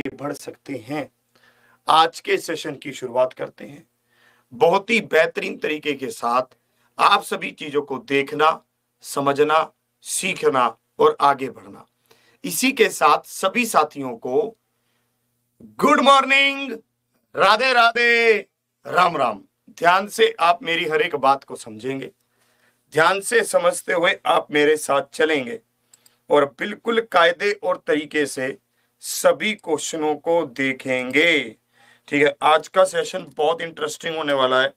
आगे बढ़ सकते हैं। आज के सेशन की शुरुआत करते हैं। बहुत ही बेहतरीन तरीके के साथ आप सभी चीजों को देखना, समझना, सीखना और आगे बढ़ना। इसी के साथ सभी साथियों को गुड मॉर्निंग, राधे राधे, राम राम। ध्यान से आप मेरी हर एक बात को समझेंगे, ध्यान से समझते हुए आप मेरे साथ चलेंगे और बिल्कुल कायदे और तरीके से सभी क्वेश्चनों को देखेंगे। ठीक है, आज का सेशन बहुत इंटरेस्टिंग होने वाला है,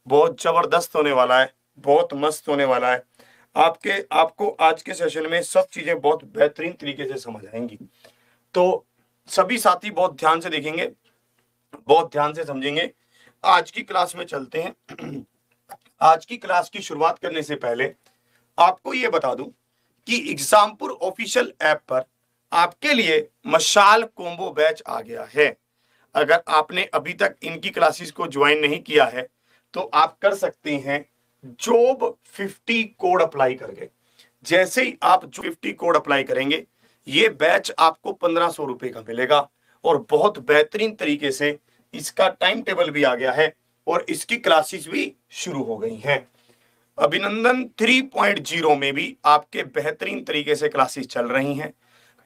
बहुत जबरदस्त होने वाला है, बहुत मस्त होने वाला है। आपको आज के सेशन में सब चीजें बहुत बेहतरीन तरीके से समझ आएंगी। तो सभी साथी बहुत ध्यान से देखेंगे, बहुत ध्यान से समझेंगे। आज की क्लास में चलते हैं। आज की क्लास की शुरुआत करने से पहले आपको ये बता दूं कि एग्जामपुर ऑफिशियल ऐप पर आपके लिए मशाल कॉम्बो बैच आ गया है। अगर आपने अभी तक इनकी क्लासेस को ज्वाइन नहीं किया है तो आप कर सकते हैं जॉब 50 कोड अप्लाई करके। जैसे ही आप जॉब 50 कोड अप्लाई करेंगे ये बैच आपको 1500 रुपए का मिलेगा और बहुत बेहतरीन तरीके से इसका टाइम टेबल भी आ गया है और इसकी क्लासेस भी शुरू हो गई हैं। अभिनंदन 3.0 में भी आपके बेहतरीन तरीके से क्लासेस चल रही हैं।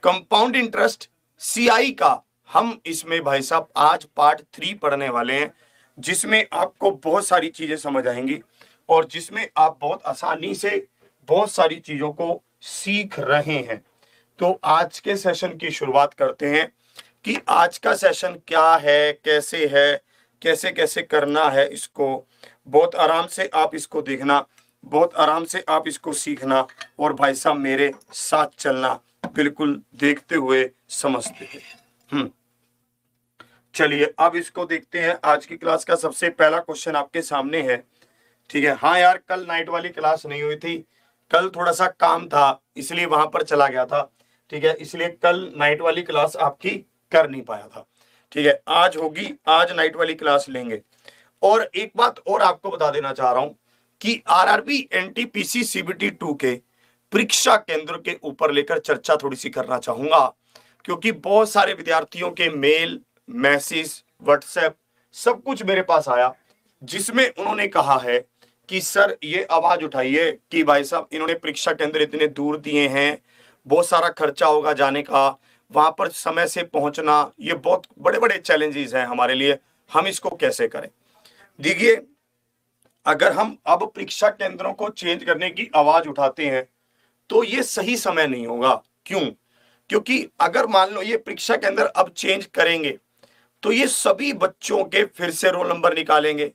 कंपाउंड इंटरेस्ट सीआई का हम इसमें भाई साहब आज पार्ट 3 पढ़ने वाले हैं, जिसमें आपको बहुत सारी चीजें समझ आएंगी और जिसमें आप बहुत आसानी से बहुत सारी चीजों को सीख रहे हैं। तो आज के सेशन की शुरुआत करते हैं कि आज का सेशन क्या है, कैसे कैसे करना है। इसको बहुत आराम से आप इसको देखना, बहुत आराम से आप इसको सीखना और भाई साहब मेरे साथ चलना, बिल्कुल देखते हुए समझते हैं। चलिए अब इसको देखते हैं। आज की क्लास का सबसे पहला क्वेश्चन आपके सामने है। ठीक है, हाँ यार कल नाइट वाली क्लास नहीं हुई थी, कल थोड़ा सा काम था इसलिए वहां पर चला गया था। ठीक है, इसलिए कल नाइट वाली क्लास आपकी कर नहीं पाया था। ठीक है, आज होगी, आज नाइट वाली क्लास लेंगे। और एक बात और आपको बता देना चाह रहा हूं कि आरआरबी एनटीपीसी सीबीटी 2 के परीक्षा केंद्र के ऊपर लेकर चर्चा थोड़ी सी करना चाहूंगा, क्योंकि बहुत सारे विद्यार्थियों के मेल, मैसेज, व्हाट्सएप सब कुछ मेरे पास आया, जिसमें उन्होंने कहा है कि सर ये आवाज उठाइए कि भाई साहब इन्होंने परीक्षा केंद्र इतने दूर दिए हैं, बहुत सारा खर्चा होगा जाने का, वहां पर समय से पहुंचना, ये बहुत बड़े बड़े चैलेंजेस हैं हमारे लिए, हम इसको कैसे करें। देखिए, अगर हम अब परीक्षा केंद्रों को चेंज करने की आवाज उठाते हैं तो ये सही समय नहीं होगा। क्यों? क्योंकि अगर मान लो ये परीक्षा केंद्र अब चेंज करेंगे तो ये सभी बच्चों के फिर से रोल नंबर निकालेंगे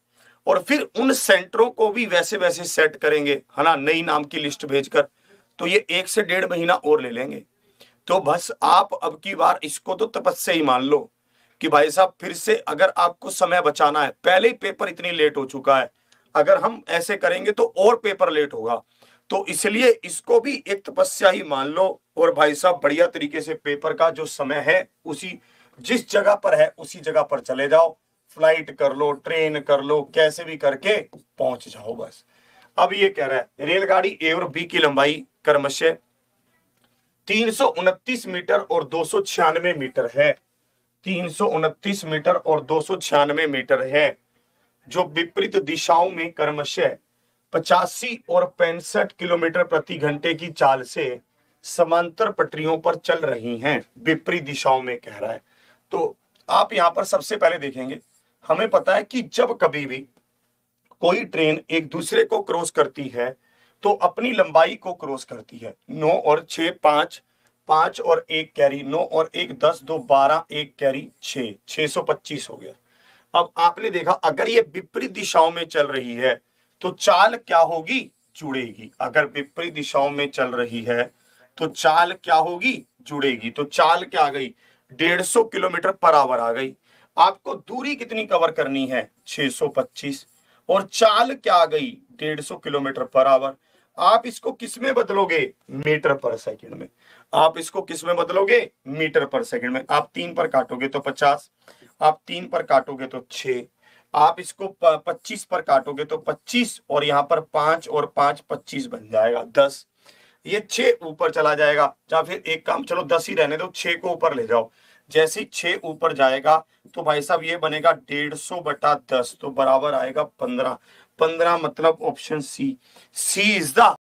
और फिर उन सेंटरों को भी वैसे वैसे सेट करेंगे, है ना, नई नाम की लिस्ट भेजकर। तो ये 1 से 1.5 महीना और ले लेंगे। तो बस आप अब की बार इसको तो तपस्या ही मान लो कि भाई साहब फिर से अगर आपको समय बचाना है, पहले ही पेपर इतनी लेट हो चुका है, अगर हम ऐसे करेंगे तो और पेपर लेट होगा। तो इसलिए इसको भी एक तपस्या ही मान लो और भाई साहब बढ़िया तरीके से पेपर का जो समय है उसी जिस जगह पर है उसी जगह पर चले जाओ, फ्लाइट कर लो, ट्रेन कर लो, कैसे भी करके पहुंच जाओ बस। अब ये कह रहा है रेलगाड़ी ए और बी की लंबाई क्रमशः 329 मीटर और 296 मीटर है। 329 मीटर और 296 मीटर है, जो विपरीत दिशाओं में क्रमशः 85 और 65 किलोमीटर प्रति घंटे की चाल से समांतर पटरियों पर चल रही हैं। विपरीत दिशाओं में कह रहा है। तो आप यहां पर सबसे पहले देखेंगे, हमें पता है कि जब कभी भी कोई ट्रेन एक दूसरे को क्रॉस करती है तो अपनी लंबाई को क्रॉस करती है। 9 और 6 5, 5 और 1 कैरी, 9 और 1 10, 2 12, 1 कैरी 6, 625 हो गया। अब आपने देखा अगर ये विपरीत दिशाओं में चल रही है तो चाल क्या होगी? जुड़ेगी। अगर विपरीत दिशाओं में चल रही है तो चाल क्या होगी? जुड़ेगी। तो चाल क्या आ गई? 150 किलोमीटर पर आवर आ गई। आपको दूरी कितनी कवर करनी है? 625। और चाल क्या आ गई? 150 किलोमीटर पर आवर। आप इसको किस में बदलोगे? मीटर पर सेकंड में। आप इसको किस में बदलोगे? मीटर पर सेकंड में। आप 3 पर काटोगे तो 50, आप 3 पर काटोगे तो 6, आप इसको 25 पर काटोगे तो 25 और यहां पर 5 और 5 25 बन जाएगा 10। ये 6 ऊपर चला जाएगा, या फिर एक काम, चलो 10 ही रहने दो, 6 को ऊपर ले जाओ। जैसे ही 6 ऊपर जाएगा तो भाई साहब ये बनेगा 150/10, तो बराबर आएगा 15। 15 मतलब option C. C is the